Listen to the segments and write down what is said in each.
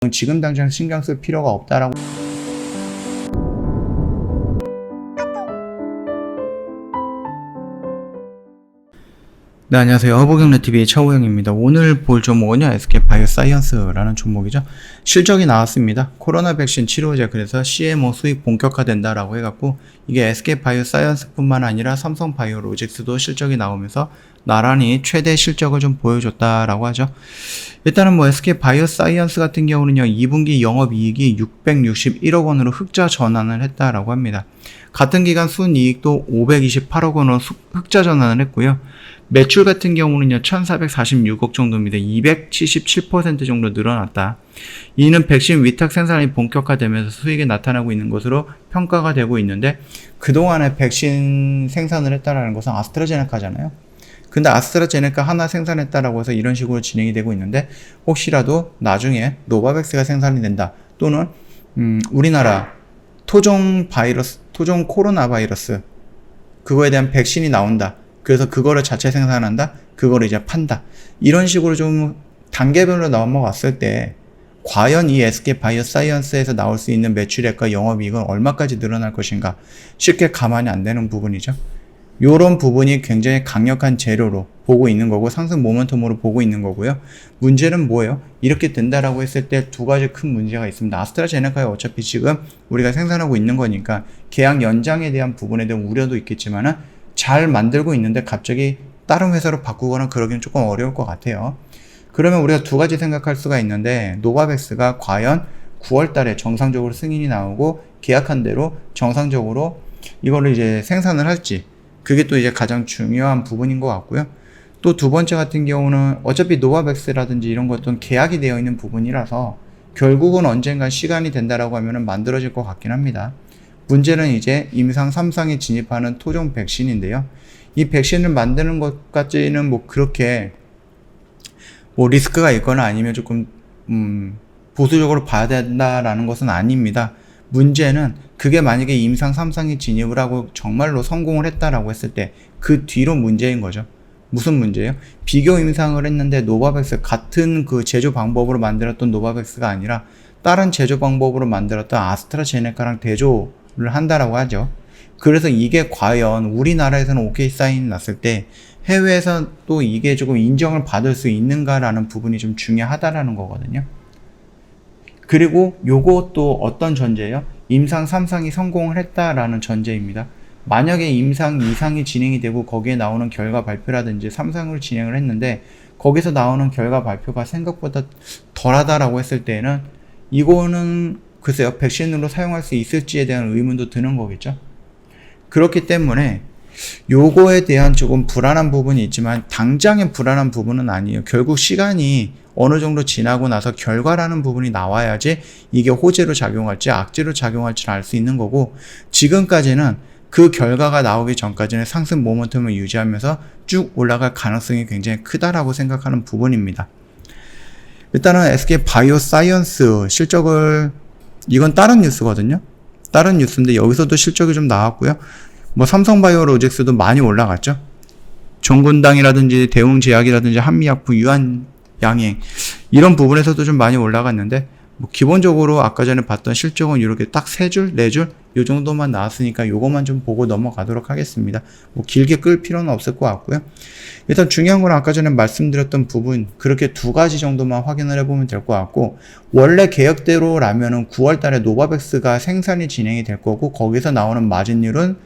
지금 당장 신경 쓸 필요가 없다라고. 네, 안녕하세요. 허브경제TV의 차우영입니다. 오늘 볼 종목은요, SK바이오사이언스라는 종목이죠. 실적이 나왔습니다. 코로나 백신 치료제, 그래서 CMO 수입 본격화된다라고 해갖고, 이게 SK바이오사이언스뿐만 아니라 삼성바이오로직스도 실적이 나오면서 나란히 최대 실적을 좀 보여줬다라고 하죠. 일단은 SK바이오사이언스 같은 경우는요, 2분기 영업이익이 661억 원으로 흑자 전환을 했다라고 합니다. 같은 기간 순이익도 528억 원으로 흑자 전환을 했고요. 매출 같은 경우는요, 1446억 정도입니다. 277% 정도 늘어났다. 이는 백신 위탁 생산이 본격화되면서 수익이 나타나고 있는 것으로 평가가 되고 있는데, 그동안에 백신 생산을 했다라는 것은 아스트라제네카잖아요. 근데 아스트라제네카 하나 생산했다라고 해서 이런 식으로 진행이 되고 있는데, 혹시라도 나중에 노바백스가 생산이 된다, 또는 우리나라 토종 코로나 바이러스, 그거에 대한 백신이 나온다, 그래서 그거를 자체 생산한다, 그거를 이제 판다, 이런 식으로 좀 단계별로 넘어갔을 때 과연 이 SK바이오사이언스에서 나올 수 있는 매출액과 영업이익은 얼마까지 늘어날 것인가, 쉽게 가만히 안 되는 부분이죠. 요런 부분이 굉장히 강력한 재료로 보고 있는 거고, 상승 모멘텀으로 보고 있는 거고요. 문제는 뭐예요? 이렇게 된다라고 했을 때 두 가지 큰 문제가 있습니다. 아스트라제네카에 어차피 지금 우리가 생산하고 있는 거니까 계약 연장에 대한 부분에 대한 우려도 있겠지만은, 잘 만들고 있는데 갑자기 다른 회사로 바꾸거나 그러기는 조금 어려울 것 같아요. 그러면 우리가 두 가지 생각할 수가 있는데, 노바백스가 과연 9월 달에 정상적으로 승인이 나오고 계약한 대로 정상적으로 이거를 이제 생산을 할지, 그게 또 이제 가장 중요한 부분인 것 같고요. 또 두 번째 같은 경우는 어차피 노바백스라든지 이런 것들은 계약이 되어 있는 부분이라서 결국은 언젠간 시간이 된다라고 하면은 만들어질 것 같긴 합니다. 문제는 이제 임상 3상에 진입하는 토종 백신인데요. 이 백신을 만드는 것까지는 그렇게 리스크가 있거나 아니면 조금 보수적으로 봐야 된다라는 것은 아닙니다. 문제는 그게 만약에 임상 3상에 진입을 하고 정말로 성공을 했다라고 했을 때 그 뒤로 문제인 거죠. 무슨 문제예요? 비교 임상을 했는데 노바백스, 같은 그 제조 방법으로 만들었던 노바백스가 아니라 다른 제조 방법으로 만들었던 아스트라제네카랑 대조를 한다라고 하죠. 그래서 이게 과연 우리나라에서는 오케이 사인이 났을 때 해외에서 또 이게 조금 인정을 받을 수 있는가라는 부분이 좀 중요하다라는 거거든요. 그리고 요것도 어떤 전제예요? 임상 3상이 성공을 했다라는 전제입니다. 만약에 임상 2상이 진행이 되고 거기에 나오는 결과 발표라든지 3상을 진행을 했는데 거기서 나오는 결과 발표가 생각보다 덜하다라고 했을 때는 이거는 글쎄요, 백신으로 사용할 수 있을지에 대한 의문도 드는 거겠죠. 그렇기 때문에 요거에 대한 조금 불안한 부분이 있지만 당장의 불안한 부분은 아니에요. 결국 시간이 어느 정도 지나고 나서 결과라는 부분이 나와야지 이게 호재로 작용할지 악재로 작용할지를 알 수 있는 거고, 지금까지는 그 결과가 나오기 전까지는 상승 모멘텀을 유지하면서 쭉 올라갈 가능성이 굉장히 크다라고 생각하는 부분입니다. 일단은 SK바이오사이언스 실적을, 이건 다른 뉴스거든요. 다른 뉴스인데 여기서도 실적이 좀 나왔고요. 삼성바이오로직스도 많이 올라갔죠. 정군당이라든지 대웅제약이라든지 한미약품, 유한양행, 이런 부분에서도 좀 많이 올라갔는데, 기본적으로 아까 전에 봤던 실적은 이렇게 딱 3줄, 4줄 요 정도만 나왔으니까 요것만 좀 보고 넘어가도록 하겠습니다. 길게 끌 필요는 없을 것 같고요. 일단 중요한 건 아까 전에 말씀드렸던 부분, 그렇게 두 가지 정도만 확인을 해보면 될 것 같고, 원래 계획대로라면은 9월 달에 노바백스가 생산이 진행이 될 거고, 거기서 나오는 마진율은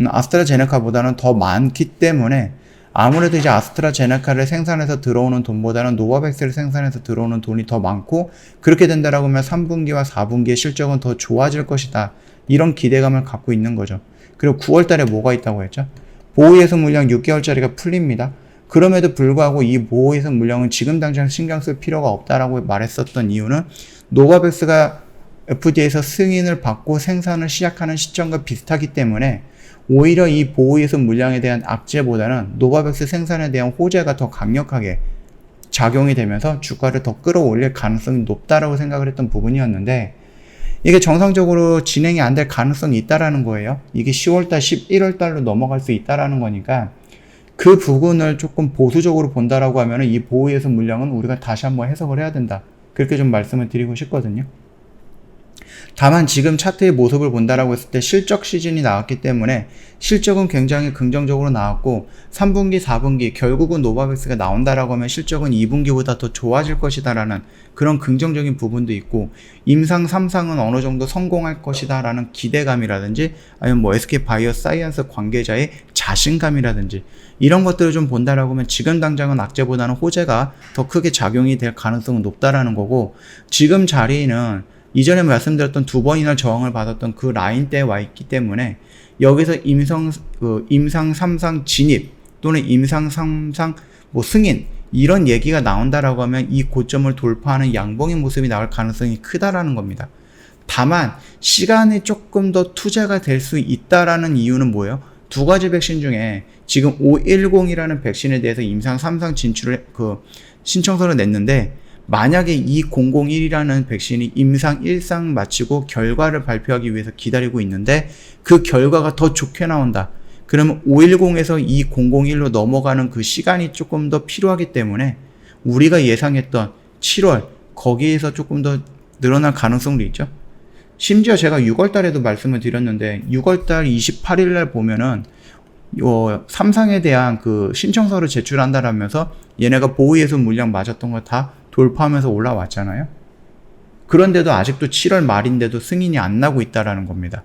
아스트라제네카보다는 더 많기 때문에 아무래도 이제 아스트라제네카를 생산해서 들어오는 돈보다는 노바백스를 생산해서 들어오는 돈이 더 많고, 그렇게 된다라고 하면 3분기와 4분기의 실적은 더 좋아질 것이다, 이런 기대감을 갖고 있는 거죠. 그리고 9월 달에 뭐가 있다고 했죠? 보호예수 물량 6개월짜리가 풀립니다. 그럼에도 불구하고 이 보호예수 물량은 지금 당장 신경 쓸 필요가 없다라고 말했었던 이유는 노바백스가 FDA에서 승인을 받고 생산을 시작하는 시점과 비슷하기 때문에 오히려 이 보호예수 물량에 대한 악재보다는 노바백스 생산에 대한 호재가 더 강력하게 작용이 되면서 주가를 더 끌어올릴 가능성이 높다라고 생각을 했던 부분이었는데, 이게 정상적으로 진행이 안 될 가능성이 있다라는 거예요. 이게 10월달, 11월달로 넘어갈 수 있다라는 거니까 그 부분을 조금 보수적으로 본다라고 하면은 이 보호예수 물량은 우리가 다시 한번 해석을 해야 된다. 그렇게 좀 말씀을 드리고 싶거든요. 다만 지금 차트의 모습을 본다라고 했을 때 실적 시즌이 나왔기 때문에 실적은 굉장히 긍정적으로 나왔고 3분기, 4분기 결국은 노바백스가 나온다라고 하면 실적은 2분기보다 더 좋아질 것이다라는 그런 긍정적인 부분도 있고 임상 3상은 어느 정도 성공할 것이다라는 기대감이라든지 아니면 뭐 SK바이오사이언스 관계자의 자신감이라든지 이런 것들을 좀 본다라고 하면 지금 당장은 악재보다는 호재가 더 크게 작용이 될 가능성은 높다라는 거고 지금 자리는 이전에 말씀드렸던 2번이나 저항을 받았던 그 라인대에 와 있기 때문에 여기서 임상 3상 진입 또는 임상 3상 뭐 승인 이런 얘기가 나온다라고 하면 이 고점을 돌파하는 양봉의 모습이 나올 가능성이 크다라는 겁니다. 다만 시간이 조금 더 투자가 될 수 있다라는 이유는 뭐예요? 두 가지 백신 중에 지금 510이라는 백신에 대해서 임상 3상 진출을 신청서를 냈는데 만약에 2001이라는 백신이 임상 1상 마치고 결과를 발표하기 위해서 기다리고 있는데 그 결과가 더 좋게 나온다. 그러면 510에서 2001로 넘어가는 그 시간이 조금 더 필요하기 때문에 우리가 예상했던 7월 거기에서 조금 더 늘어날 가능성도 있죠. 심지어 제가 6월 달에도 말씀을 드렸는데 6월 달 28일 날 보면은 3상에 대한 그 신청서를 제출한다라면서 얘네가 보호예술 물량 맞았던 거 다 돌파하면서 올라왔잖아요. 그런데도 아직도 7월 말인데도 승인이 안 나고 있다라는 겁니다.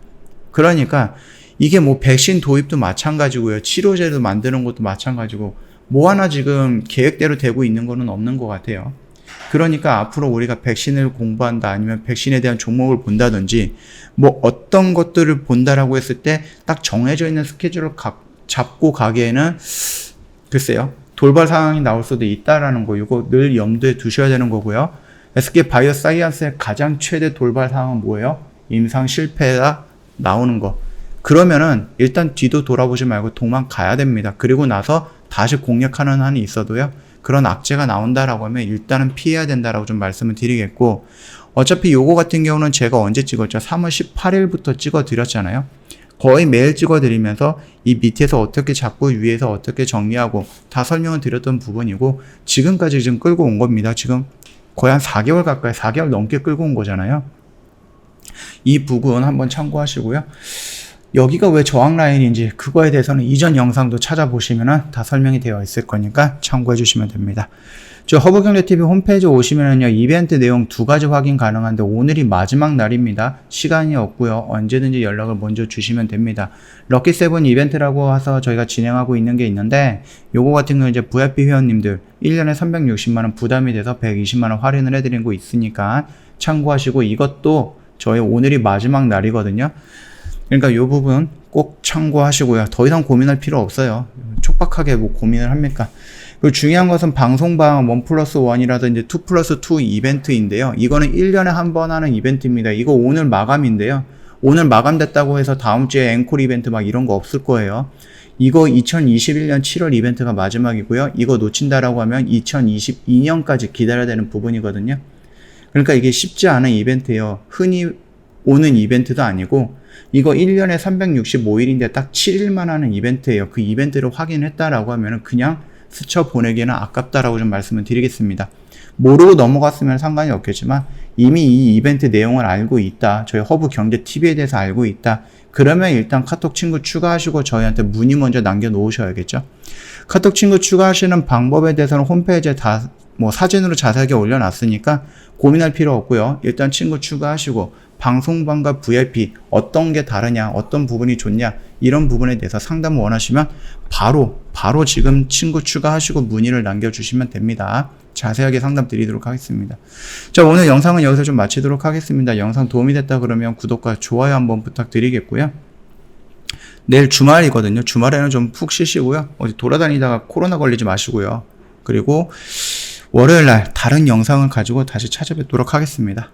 그러니까 이게 뭐 백신 도입도 마찬가지고요. 치료제도 만드는 것도 마찬가지고 뭐 하나 지금 계획대로 되고 있는 거는 없는 것 같아요. 그러니까 앞으로 우리가 백신을 공부한다 아니면 백신에 대한 종목을 본다든지 뭐 어떤 것들을 본다라고 했을 때 딱 정해져 있는 스케줄을 잡고 가기에는 글쎄요. 돌발 상황이 나올 수도 있다라는 거 이거 늘 염두에 두셔야 되는 거고요. SK바이오사이언스의 가장 최대 돌발 상황은 뭐예요? 임상 실패가 나오는 거. 그러면은 일단 뒤도 돌아보지 말고 도망가야 됩니다. 그리고 나서 다시 공략하는 한이 있어도요. 그런 악재가 나온다라고 하면 일단은 피해야 된다라고 좀 말씀을 드리겠고 어차피 요거 같은 경우는 제가 언제 찍었죠? 3월 18일부터 찍어 드렸잖아요. 거의 매일 찍어드리면서 이 밑에서 어떻게 잡고 위에서 어떻게 정리하고 다 설명을 드렸던 부분이고 지금까지 지금 끌고 온 겁니다. 지금 거의 한 4개월 가까이 4개월 넘게 끌고 온 거잖아요. 이 부분 한번 참고하시고요. 여기가 왜 저항 라인인지 그거에 대해서는 이전 영상도 찾아보시면 다 설명이 되어 있을 거니까 참고해 주시면 됩니다. 저 허브경제TV 홈페이지 오시면은요, 이벤트 내용 2가지 확인 가능한데 오늘이 마지막 날입니다. 시간이 없고요. 언제든지 연락을 먼저 주시면 됩니다. 럭키7 이벤트라고 해서 저희가 진행하고 있는 게 있는데 요거 같은 경우는 이제 VIP 회원님들 1년에 360만원 부담이 돼서 120만원 할인을 해드리는 거 있으니까 참고하시고 이것도 저희 오늘이 마지막 날이거든요. 그러니까 요 부분 꼭 참고하시고요. 더 이상 고민할 필요 없어요. 촉박하게 뭐 고민을 합니까? 그리고 중요한 것은 방송방 1+1이라든지 2+2 이벤트인데요. 이거는 1년에 한 번 하는 이벤트입니다. 이거 오늘 마감인데요. 오늘 마감됐다고 해서 다음 주에 앵콜 이벤트 막 이런 거 없을 거예요. 이거 2021년 7월 이벤트가 마지막이고요. 이거 놓친다라고 하면 2022년까지 기다려야 되는 부분이거든요. 그러니까 이게 쉽지 않은 이벤트예요. 흔히 오는 이벤트도 아니고 이거 1년에 365일인데 딱 7일만 하는 이벤트예요. 그 이벤트를 확인했다라고 하면 그냥 스쳐 보내기에는 아깝다라고 좀 말씀을 드리겠습니다. 모르고 넘어갔으면 상관이 없겠지만 이미 이 이벤트 내용을 알고 있다. 저희 허브경제TV에 대해서 알고 있다. 그러면 일단 카톡 친구 추가하시고 저희한테 문의 먼저 남겨놓으셔야겠죠. 카톡 친구 추가하시는 방법에 대해서는 홈페이지에 다 뭐 사진으로 자세하게 올려놨으니까 고민할 필요 없고요. 일단 친구 추가하시고 방송방과 VIP 어떤 게 다르냐, 어떤 부분이 좋냐 이런 부분에 대해서 상담을 원하시면 바로 지금 친구 추가하시고 문의를 남겨주시면 됩니다. 자세하게 상담 드리도록 하겠습니다. 자, 오늘 영상은 여기서 좀 마치도록 하겠습니다. 영상 도움이 됐다 그러면 구독과 좋아요 한번 부탁드리겠고요. 내일 주말이거든요. 주말에는 좀 푹 쉬시고요. 어디 돌아다니다가 코로나 걸리지 마시고요. 그리고 월요일날 다른 영상을 가지고 다시 찾아뵙도록 하겠습니다.